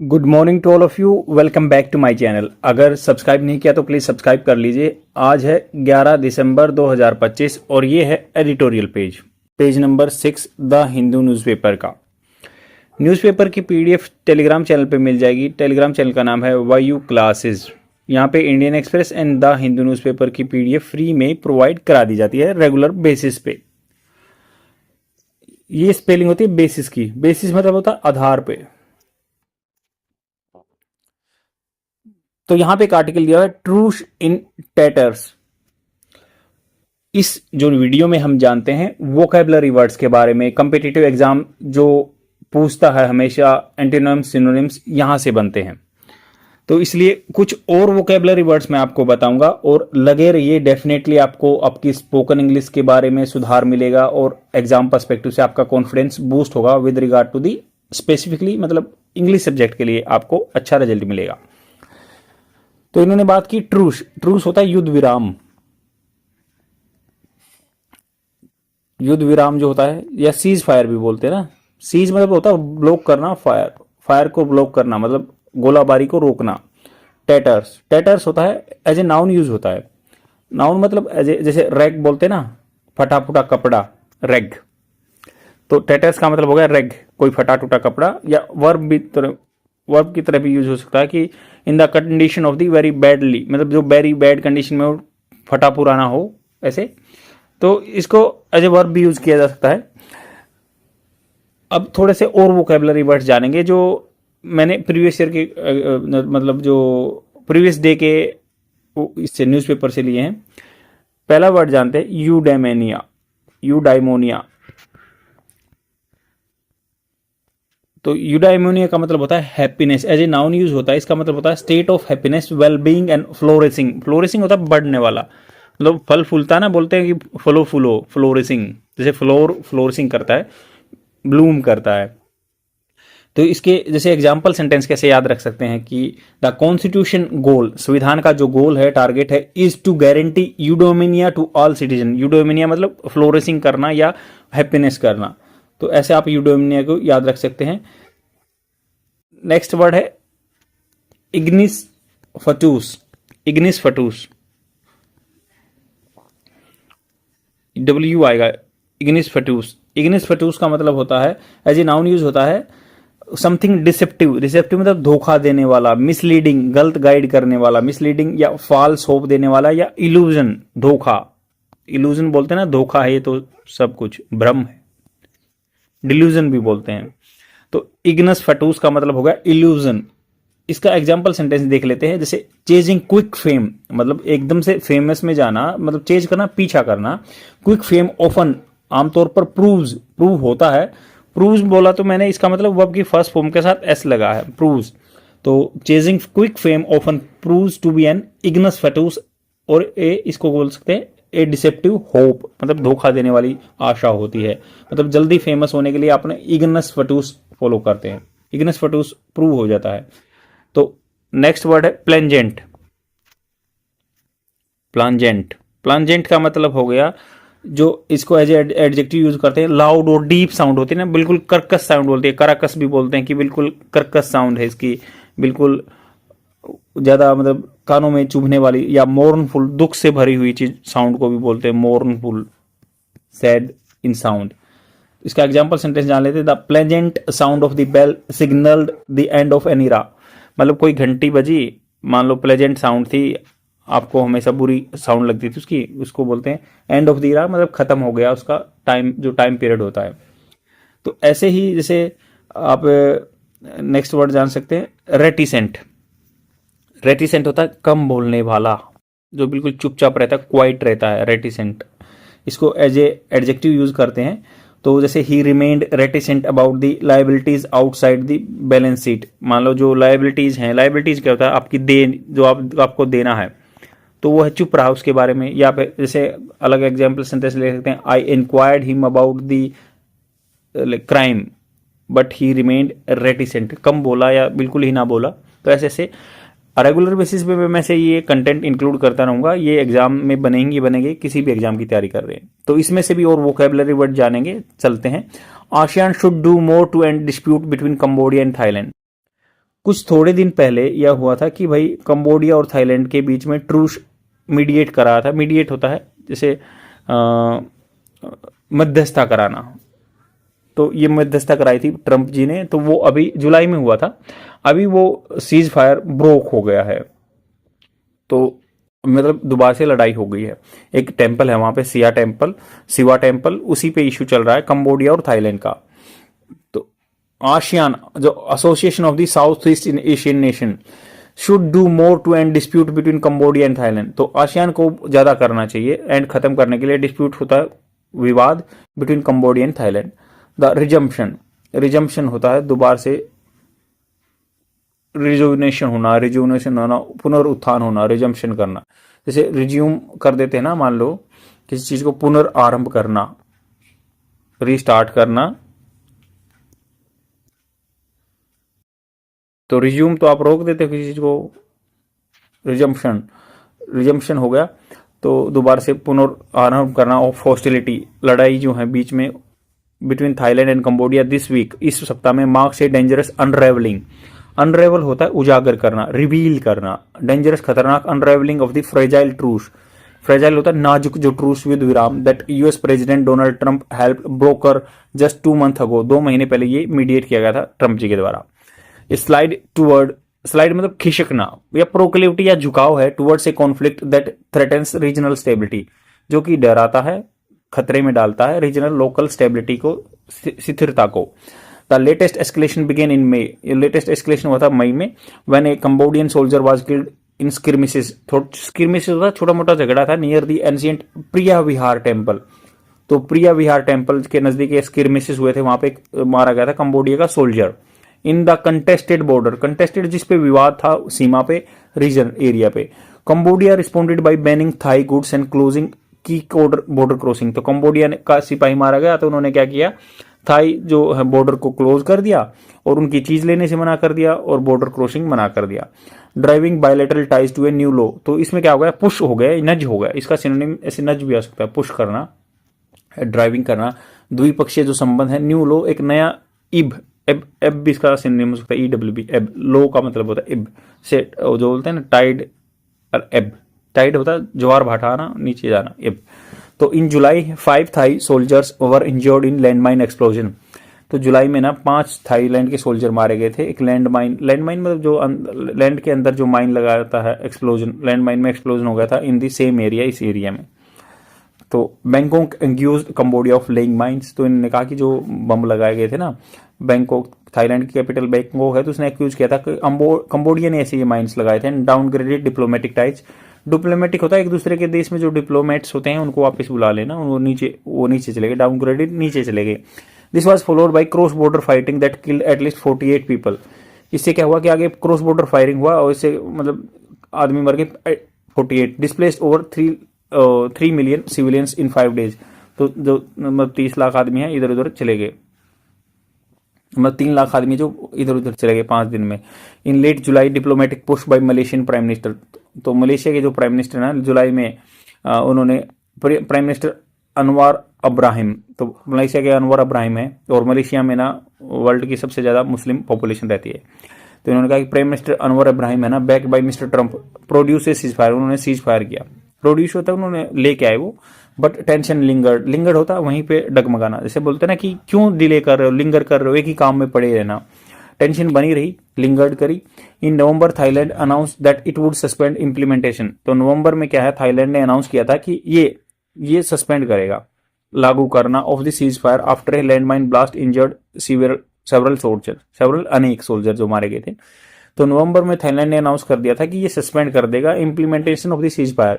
Good morning to all of you. Welcome back to my channel. अगर subscribe नहीं किया तो प्लीज़ सब्सक्राइब कर लीजिए। आज है 11 दिसंबर 2025 और ये है editorial page number 6 the Hindu newspaper का। न्यूज़पेपर की पीडीएफ टेलीग्राम चैनल पे मिल जाएगी। टेलीग्राम चैनल का नाम है वायु क्लासेस। यहाँ पे Indian express and the Hindu newspaper की पीडीएफ फ्री में प्रोवाइड करा दी जाती है रेगुलर बेसिस पे। ये स्पेलिंग होती है बेसिस की। बेसिस मतलब होता है आधार पे। तो यहां पे एक आर्टिकल दिया है ट्रूथ इन टैटर्स। इस जो वीडियो में हम जानते हैं वोकैबुलरी वर्ड्स के बारे में। कॉम्पिटिटिव एग्जाम जो पूछता है हमेशा एंटोनिम्स सिनोनिम्स यहां से बनते हैं, तो इसलिए कुछ और वोकैबुलरी वर्ड्स मैं आपको बताऊंगा और लगे रहिए। डेफिनेटली आपको आपकी स्पोकन इंग्लिश के बारे में सुधार मिलेगा और एग्जाम पर्सपेक्टिव से आपका कॉन्फिडेंस बूस्ट होगा with regard to the specifically मतलब इंग्लिश सब्जेक्ट के लिए आपको अच्छा रिजल्ट मिलेगा। तो इन्होंने बात की ट्रूस। ट्रूस होता है युद्ध विराम। युद्ध विराम जो होता है या सीज फायर भी बोलते हैं ना। सीज मतलब होता है ब्लॉक करना, फायर फायर को ब्लॉक करना मतलब गोलाबारी को रोकना। टैटर्स टैटर्स होता है एज ए नाउन यूज होता है। नाउन मतलब एज ए जैसे रैग बोलते हैं ना, फटा फुटा कपड़ा, रैग। तो टैटर्स का मतलब हो गया रैग, कोई फटा टूटा कपड़ा। या वर्ब की तरह भी यूज हो सकता है कि in the condition of the very badly, मतलब जो वेरी बैड कंडीशन में हो, फटा पुराना हो ऐसे। तो इसको एज ए वर्ब भी यूज किया जा सकता है। अब थोड़े से और वोकैबुलरी वर्ड्स जानेंगे जो मैंने प्रीवियस ईयर के मतलब जो प्रीवियस डे के इससे न्यूज़पेपर से लिए हैं। पहला वर्ड जानते हैं यूडेमेनिया। यूडाइमोनिया। तो यूडाइमोनिया का मतलब होता है happiness. As a noun use होता है। इसका मतलब होता है state of happiness, well being and flourishing. Flourishing होता है बढ़ने वाला, मतलब फल फूलता है ना, बोलते हैं कि फलो फूलो, फ्लोरिसिंग। जैसे फ्लोरिसिंग करता है, ब्लूम करता है। तो इसके जैसे एग्जाम्पल सेंटेंस कैसे याद रख सकते हैं कि द कॉन्स्टिट्यूशन गोल, संविधान का जो गोल है, टारगेट है, is to guarantee eudaimonia to all citizen. Eudaimonia मतलब फ्लोरिसिंग करना या हैप्पीनेस करना। तो ऐसे आप यूडोमिनिया को याद रख सकते हैं। नेक्स्ट वर्ड है इग्निस फटूस। इग्निस फटूस, डब्ल्यू आएगा। इग्निस फटूस। इग्निस फटूस का मतलब होता है एज ए नाउन यूज होता है समथिंग डिसेप्टिव। डिसेप्टिव मतलब धोखा देने वाला, मिसलीडिंग, गलत गाइड करने वाला, मिसलीडिंग या फॉल्स होप देने वाला, या इल्यूजन, धोखा। इल्यूजन बोलते हैं ना, धोखा है ये तो सब कुछ भ्रम है। डिल्यूजन भी बोलते हैं। तो इग्नस फटूस का मतलब होगा इल्यूजन। इसका एग्जाम्पल सेंटेंस देख लेते हैं। जैसे चेजिंग क्विक फेम, मतलब एकदम से फेमस में जाना, मतलब चेज करना, पीछा करना। क्विक फेम ऑफन, आमतौर पर प्रूव होता है। प्रूव्स बोला तो मैंने, इसका मतलब वर्ब की फर्स्ट फॉर्म के साथ एस लगा है, प्रूव्स। तो chasing quick fame often proves to be an ignis fatuus. और इसको बोल सकते हैं ए डिसेप्टिव होप, मतलब धोखा देने वाली आशा होती है। मतलब जल्दी फेमस होने के लिए आपने इग्नस फटूस फॉलो करते हैं, इग्नस फटूस प्रूव हो जाता है। तो नेक्स्ट वर्ड है प्लेंजेंट। प्लांजेंट। प्लांजेंट का मतलब हो गया, जो इसको एज एडजेक्टिव यूज करते हैं, लाउड और डीप साउंड होती है ना, बिल्कुल कर्कश साउंड बोलती है। कराकस भी बोलते हैं कि बिल्कुल कर्कश साउंड है इसकी, बिल्कुल ज्यादा मतलब कानों में चुभने वाली। या मोर्नफुल, दुख से भरी हुई चीज, साउंड को भी बोलते हैं मोर्नफुल, सैड इन साउंड। इसका एग्जांपल सेंटेंस जान लेते हैं। The pleasant sound of the bell signalled the end of an era. मतलब कोई घंटी बजी, मान लो प्लेजेंट साउंड थी, आपको हमेशा बुरी साउंड लगती थी उसकी, उसको बोलते हैं एंड ऑफ द इरा, मतलब खत्म हो गया उसका टाइम, जो टाइम पीरियड होता है। तो ऐसे ही जैसे आप नेक्स्ट वर्ड जान सकते हैं रेटिसेंट। रेटिसेंट होता है कम बोलने वाला, जो बिल्कुल चुपचाप रहता है, क्वाइट रहता है, रेटिसेंट। इसको एज ए एडजेक्टिव यूज करते हैं। तो जैसे ही remained reticent about the liabilities outside the balance sheet. मान लो जो लाइबिलिटीज हैं, लाइबिलिटीज क्या होता है, आपकी देन जो आपको देना है, तो वो है चुप रहा उसके बारे में। या फिर जैसे अलग एग्जाम्पल सेंटेंस ले सकते हैं, I inquired him about the crime but he remained reticent. कम बोला या बिल्कुल ही ना बोला। तो ऐसे ऐसे रेगुलर बेसिस पे मैं से ये कंटेंट इंक्लूड करता रहूंगा। ये एग्जाम में बनेंगे, किसी भी एग्जाम की तैयारी कर रहे हैं तो इसमें से भी और वोकैबुलरी वर्ड जानेंगे। चलते हैं। ASEAN should do more to end dispute between Cambodia and Thailand. कुछ थोड़े दिन पहले यह हुआ था कि भाई कंबोडिया और थाईलैंड के बीच में ट्रूस मीडिएट करा था। मीडिएट होता है जैसे मध्यस्थता कराना, तो ये मध्यस्थता कराई थी ट्रंप जी ने, तो वो अभी जुलाई में हुआ था। अभी वो सीज फायर ब्रोक हो गया है, तो मतलब दोबारा से लड़ाई हो गई है। एक टेम्पल है वहां पे, शिवा टेम्पल, उसी पे इशू चल रहा है कंबोडिया और थाईलैंड का। तो आसियान, जो association of the south east Asian nation, should do more to end dispute between Cambodia and Thailand. तो आसियान को ज्यादा करना चाहिए एंड खत्म करने के लिए, डिस्प्यूट होता है विवाद between Cambodia and Thailand. The resumption होता है दोबारा से रिजुविनेशन होना, पुनरुत्थान होना, रिजम्पशन करना। जैसे रिज्यूम कर देते हैं ना, मान लो किसी चीज को पुनर्आरंभ करना, रीस्टार्ट करना, तो रिज्यूम तो आप रोक देते हो किसी चीज को, रिजम्पशन हो गया तो दोबारा से पुनर्आरंभ करना ऑफ हॉस्टिलिटी, लड़ाई जो है बीच में between Thailand and Cambodia this week, इस सप्ताह में, marks a dangerous unravelling. Unravel होता है उजागर करना, रिवील करना, डेंजरस खतरनाक, unravelling of the fragile truce. Fragile होता है नाजुक जो ट्रूस युद्ध विराम, that US president Donald Trump help broker just 2 month ago, 2 महीने पहले ये मीडिएट किया गया था ट्रंप जी के द्वारा। स्लाइड मतलब खिसकना या प्रोक्लेविटी या झुकाव है, towards a conflict that threatens regional stability, जो कि डराता है, खतरे में डालता है रीजनल लोकल स्टेबिलिटी को, स्थिरता को। The latest escalation began in May, latest escalation हुआ था मई में, when a Cambodian soldier was killed in skirmishes. Skirmishes होता छोटा मोटा झगड़ा था near the ancient Preah Vihear temple. तो प्रिया विहार टेम्पल के नजदीक स्किर्मिसेस हुए थे, वहां पे मारा गया था कंबोडिया का soldier. In the contested border, contested जिस पे विवाद था सीमा पे, रीजन एरिया पे, Cambodia responded by banning Thai goods and closing की बॉर्डर क्रॉसिंग। तो कंबोडिया का सिपाही मारा गया तो उन्होंने क्या किया, थाई जो है बॉर्डर को क्लोज कर दिया और उनकी चीज लेने से मना कर दिया और बॉर्डर क्रॉसिंग मना कर दिया। Driving bilateral ties to a new law, तो इसमें क्या हो गया, पुश हो गया, नज हो गया, इसका सिनोनिम ऐसे नज भी आ सकता है, पुश करना, ड्राइविंग करना, द्विपक्षीय जो संबंध है, न्यू लॉ, एक नया एब भी इसका सिनोनिम हो सकता है, EWB, एब, लो का मतलब होता है एब से, जो बोलते हैं ना टाइड और एब, टाइड होता है ज्वार भाटा आना, नीचे जाना, एब। तो in July 5 Thai soldiers were injured in landmine explosion. तो जुलाई में ना 5 थाईलैंड के सोल्जर मारे गए थे, एक लैंडमाइन मतलब जो लैंड के अंदर जो माइन लगाता है, एक्सप्लोजन, लैंडमाइन में एक्सप्लोजन हो गया था इन दी सेम एरिया, इस एरिया में। तो Bangkok accuse Cambodia of laying mines, तो इन्होंने कहा कि जो बम लगाए गए थे ना, बैंकॉक, थाईलैंड की कैपिटल बैंकॉक है, तो उसने एक्यूज किया था कि कंबोडिया ने ऐसे ये माइंस लगाए थे। डाउनग्रेडेड डिप्लोमेटिक टाइज, डिप्लोमेटिक होता है एक दूसरे के देश में जो डिप्लोमेट्स होते हैं उनको वापस बुला लेना, वो नीचे चले गए, डाउनग्रेडेड नीचे चले गए। This was followed by cross border fighting that killed at least 48 people. इससे क्या हुआ कि आगे क्रॉस बॉर्डर फायरिंग हुआ और इससे मतलब आदमी मर गए 48, डिस्प्लेस्ड ओवर 3 मिलियन सिविलियंस इन 5 days। तो जो मतलब 30 लाख आदमी है इधर उधर चले गए, मतलब 3 लाख आदमी जो इधर उधर चले गए 5 दिन में। In late July diplomatic push by Malaysian prime minister, तो मलेशिया के जो प्राइम मिनिस्टर हैं जुलाई में उन्होंने, प्राइम मिनिस्टर अनवर अब्राहिम, तो मलेशिया के अनवर अब्राहिम है, और मलेशिया में ना वर्ल्ड की सबसे ज्यादा मुस्लिम पॉपुलेशन रहती है। तो इन्होंने कहा कि प्राइम मिनिस्टर अनवर अब्राहिम है ना, back by mister Trump, produce a cease fire, उन्होंने सीज फायर किया, प्रोड्यूस होता है उन्होंने लेके आए वो, बट टेंशन लिंगर्ड होता है वहीं पे डगमगाना, जैसे बोलते हैं ना कि क्यों डिले कर रहे हो, लिंगर कर रहे हो, एक ही काम में पड़े रहना, टेंशन बनी रही, लिंगर्ड करी। In November Thailand announce that it would suspend implementation, तो नवंबर में क्या है, थाईलैंड ने अनाउंस किया था कि ये सस्पेंड करेगा लागू करना of the cease fire after a landmine blast injured several अनेक सोल्जर जो मारे गए थे। तो नवंबर में थाईलैंड ने अनाउंस कर दिया था कि ये सस्पेंड कर देगा implementation of the cease fire,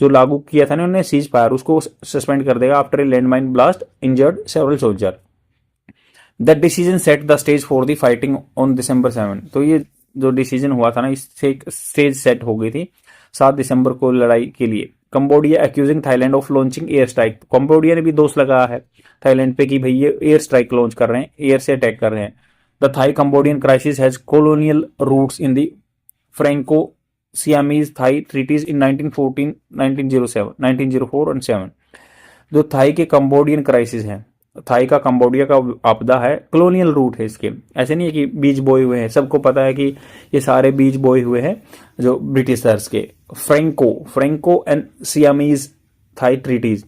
जो लागू किया था ना उन्होंने सीज फायर, उसको सस्पेंड कर देगा after a landmine blast injured several soldier. That decision set the stage for the fighting on December 7। तो ये जो डिसीजन हुआ था ना, इससे एक स्टेज सेट हो गई थी 7 दिसंबर को लड़ाई के लिए। Cambodia accusing Thailand of launching air strike, Cambodia ने भी दोष लगाया है थाईलैंड पे कि भाई ये एयर स्ट्राइक लॉन्च कर रहे हैं, एयर से अटैक कर रहे हैं। The Thai Cambodian crisis has colonial roots in the Franco Siamese Thai treaties in 1914, 1907, 1904 और 7। जो थाई के कंबोडियन क्राइसिस है, थाई का कंबोडिया का आपदा है, कॉलोनियल रूट है इसके, ऐसे नहीं है कि बीज बोए हुए हैं, सबको पता है कि ये सारे बीज बोए हुए हैं जो ब्रिटिशर्स के। Franco and Siamese Thai treaties,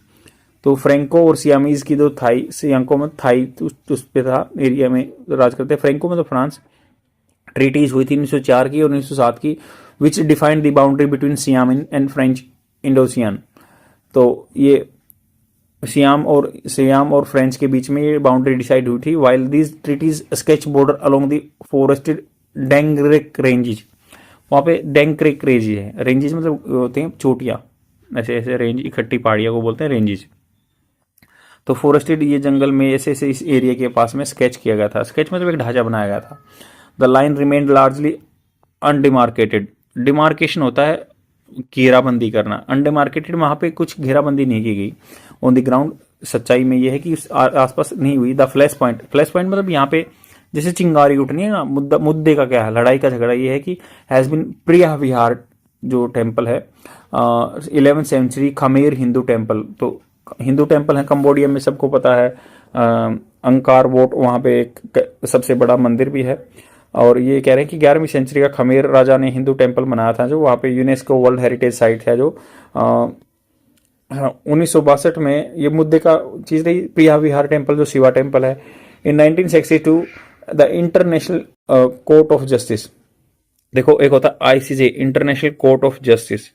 तो फ्रेंको और सियामीज की जो थाई, सियांको में थाई उस पे था एरिया में राज करते, फ्रेंको में तो फ्रांस, ट्रीटीज हुई थी 1904 की और 1907 की, which defined the boundary between Siam and French Indochina. तो ये सियाम और फ्रेंच के बीच में ये बाउंड्री डिसाइड हुई थी। While these treaties sketch border along the forested Dangrek ranges, वहां पे डेंग्रेक रेंज है, रेंजेज मतलब होते हैं चोटियां, ऐसे ऐसे रेंज, इकट्ठी पहाड़ियों को बोलते हैं रेंजेज। तो फॉरेस्टेड ये जंगल में ऐसे ऐसे इस एरिया के पास में स्केच किया गया था, स्केच मतलब एक ढांचा बनाया गया था। The line remained largely undemarcated, demarcation होता है घेराबंदी करना, अनडिमार्केटेड वहां पे कुछ घेराबंदी नहीं की गई ऑन द ग्राउंड। सच्चाई में यह है कि आसपास नहीं हुई। The flash point, flash point मतलब यहाँ पे जैसे चिंगारी उठनी है ना, मुद्दे का क्या है, लड़ाई का झगड़ा ये है कि हैज बिन प्रिया विहार जो टेम्पल है 11th century Khmer Hindu temple, तो हिंदू टेम्पल है कंबोडिया में, सबको पता है। अंकार वोट वहां पे एक सबसे बड़ा मंदिर भी है, और ये कह रहे हैं कि 11वीं सेंचुरी का खमेर राजा ने हिंदू टेम्पल बनाया था, जो वहाँ पे यूनेस्को वर्ल्ड हेरिटेज साइट है, जो 1962 में ये मुद्दे का चीज रही। प्रिया विहार टेम्पल जो शिवा टेम्पल है, इन 1962 the international court of justice, देखो एक होता है ICJ international court of justice,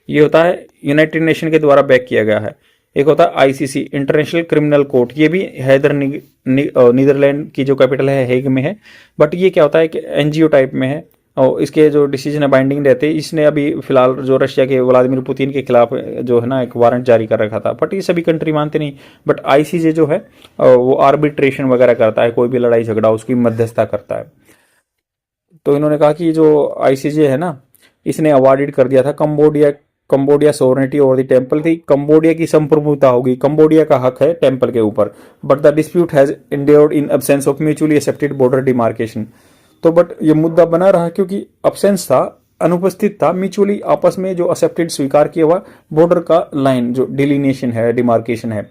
ये होता है यूनाइटेड नेशन के द्वारा बैक किया गया है। एक होता है आईसीसी इंटरनेशनल क्रिमिनल कोर्ट, ये भी हैदर नीदरलैंड की जो कैपिटल है हेग में है, बट ये क्या होता है कि एनजीओ टाइप में है, और इसके जो डिसीजन है बाइंडिंग रहते हैं। इसने अभी फिलहाल जो रशिया के व्लादिमीर पुतिन के खिलाफ जो है ना एक वारंट जारी कर रखा था, बट ये सभी कंट्री मानते नहीं। बट आईसीजे जो है वो आर्बिट्रेशन वगैरह करता है, कोई भी लड़ाई झगड़ा उसकी मध्यस्थता करता है। तो इन्होंने कहा कि जो आईसीजे है ना, इसने अवार्डेड कर दिया था Cambodia sovereignty over the temple थी, कंबोडिया की संप्रभुता होगी, कंबोडिया का हक है टेम्पल के ऊपर। But the dispute has endured in absence of mutually accepted border demarcation, तो बट ये मुद्दा बना रहा क्योंकि अब्सेंस था, अनुपस्थित था म्यूचुअली आपस में जो एक्सेप्टेड स्वीकार किया हुआ बॉर्डर का लाइन जो डिलिनेशन है, डिमार्केशन है।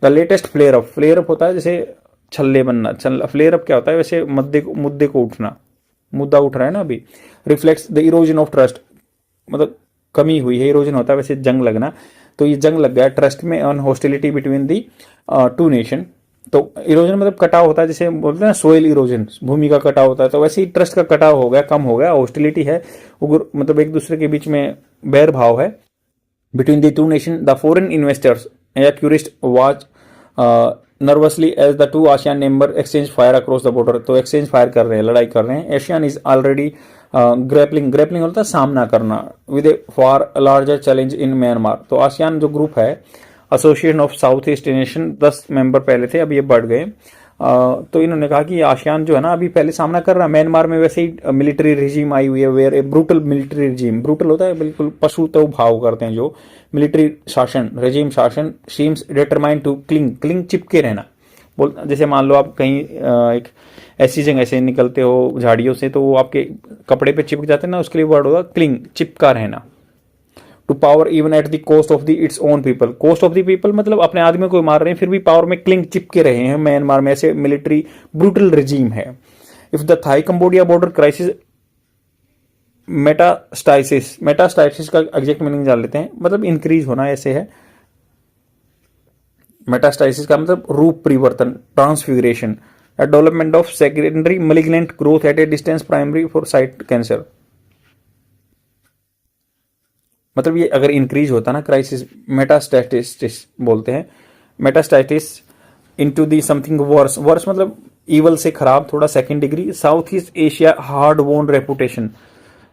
द लेटेस्ट फ्लेयर अप होता है जैसे छल्ले बनना, फ्लेयर अप क्या होता है वैसे मुद्दे को उठना, मुद्दा उठ रहा है ना अभी। Reflects the erosion of trust, मतलब कमी हुई है, इरोजन होता है वैसे जंग लगना, तो ये जंग लग गया ट्रस्ट में on hostility between the two nation. तो इरोजन मतलब कटाव होता है, जैसे बोलते हैं ना सोइल इरोजन, भूमि का कटाव होता है, तो वैसे ही ट्रस्ट का कटाव हो गया, कम हो गया, हॉस्टिलिटी है, मतलब एक दूसरे के बीच में बैर भाव है between the two nation. The foreign investors या tourist watch nervously as the two ASEAN member exchange fire across the border, तो एक्सचेंज फायर कर रहे हैं, लड़ाई कर रहे हैं। एशियन इज ऑलरेडी ग्रैपलिंग होता है सामना करना with A far larger challenge in Myanmar, तो आसियान जो ग्रुप है association of south east nation 10 member पहले थे, अब ये बढ़ गए। तो इन्होंने कहा कि आसियान जो है ना अभी पहले सामना कर रहा है, म्यांमार में वैसे ही मिलिट्री रिजीम आई हुई है, where a brutal military regime, brutal होता है बिल्कुल पशु तो भाव करते हैं, जो मिलिट्री शासन रिजीम शासन सीम्स डिटरमाइंड टू क्लिंग चिपके रहना। बोल जैसे मान लो आप कहीं एक ऐसी जगह से निकलते हो झाड़ियों से, तो वो आपके कपड़े पे चिपक जाते हैं ना, उसके लिए वर्ड होगा क्लिंग, चिपका रहना। To power even at the cost of the its own people, cost of the people मतलब अपने आदमी को मार रहे हैं फिर भी पावर में क्लिंग चिपके रहे हैं म्यांमार में, ऐसे मिलिट्री ब्रूटल रिजीम है। If the Thai Cambodia border crisis metastasis का एग्जैक्ट मीनिंग जान लेते हैं, मतलब इंक्रीज होना ऐसे है। मेटास्टाइसिस का मतलब रूप परिवर्तन, transfiguration, development of secondary malignant growth at A distance primary for site cancer, मतलब ये अगर इंक्रीज होता ना क्राइसिस, मेटास्टैटिस बोलते हैं, metastasis into the something worse, worse मतलब इवल से खराब थोड़ा second degree. South East Asia hard won reputation,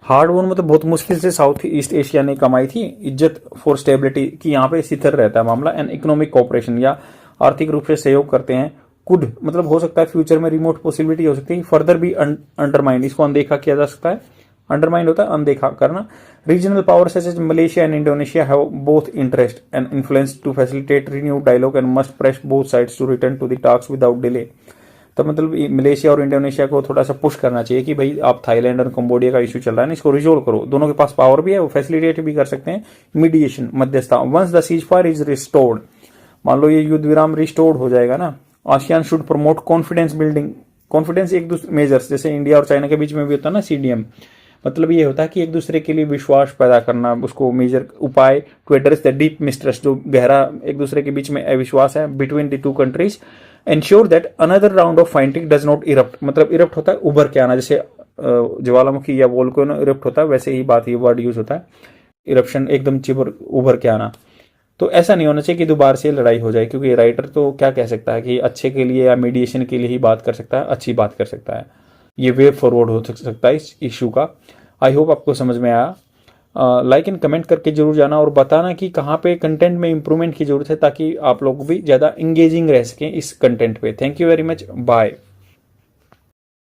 hard won मतलब बहुत मुश्किल से साउथ ईस्ट एशिया ने कमाई थी इज्जत फॉर स्टेबिलिटी की, यहाँ पे स्थिर रहता है मामला। एंड इकोनॉमिक कोऑपरेशन या आर्थिक रूप से सहयोग करते हैं। कुड मतलब हो सकता है फ्यूचर में रिमोट पॉसिबिलिटी हो सकती है, फर्दर भी अंडरमाइन, इसको अनदेखा किया जा सकता है। अंडरमाइन होता है अनदेखा करना। Regional power such as Malaysia and Indonesia have both interest and influence to facilitate renewed dialogue and must press both sides to return to the talks without delay. तो मतलब मलेशिया और इंडोनेशिया को थोड़ा सा पुश करना चाहिए कि भाई आप थाईलैंड और कंबोडिया का इशू चल रहा है ना, इसको रिजोल्व करो। दोनों के पास पावर भी है, वो फैसिलिटेट भी कर सकते हैं, मीडिएशन मध्यस्थता। Once the ceasefire is restored, मान लो ये युद्ध विराम रिस्टोर्ड हो जाएगा ना, ASEAN should promote confidence building, confidence एक दूसरे मेजर्स, जैसे इंडिया और चाइना के बीच में भी होता है ना CDM, मतलब ये होता है कि एक दूसरे के लिए विश्वास पैदा करना, उसको मेजर उपाय to address the deep mistrust, जो गहरा एक दूसरे के बीच में अविश्वास है between the two countries, ensure that another round of fighting does not erupt, मतलब इरप्ट होता है उभर के आना, जैसे ज्वालामुखी या वोल्केनो इरप्ट होता है, वैसे ही बात, ये वर्ड यूज होता है, इरप्शन एकदम चिबर उभर के आना। तो ऐसा नहीं होना चाहिए कि दोबारा से लड़ाई हो जाए, क्योंकि राइटर तो क्या कह सकता है कि अच्छे के लिए या मीडिएशन के लिए ही बात कर सकता है, अच्छी बात कर सकता है, ये वे फॉरवर्ड हो सकता है इस इशू का। आई होप आपको समझ में आया। लाइक एंड कमेंट करके जरूर जाना और बताना कि कहाँ पे कंटेंट में इंप्रूवमेंट की जरूरत है, ताकि आप लोग भी ज़्यादा इंगेजिंग रह सकें इस कंटेंट पे। Thank you very much, bye.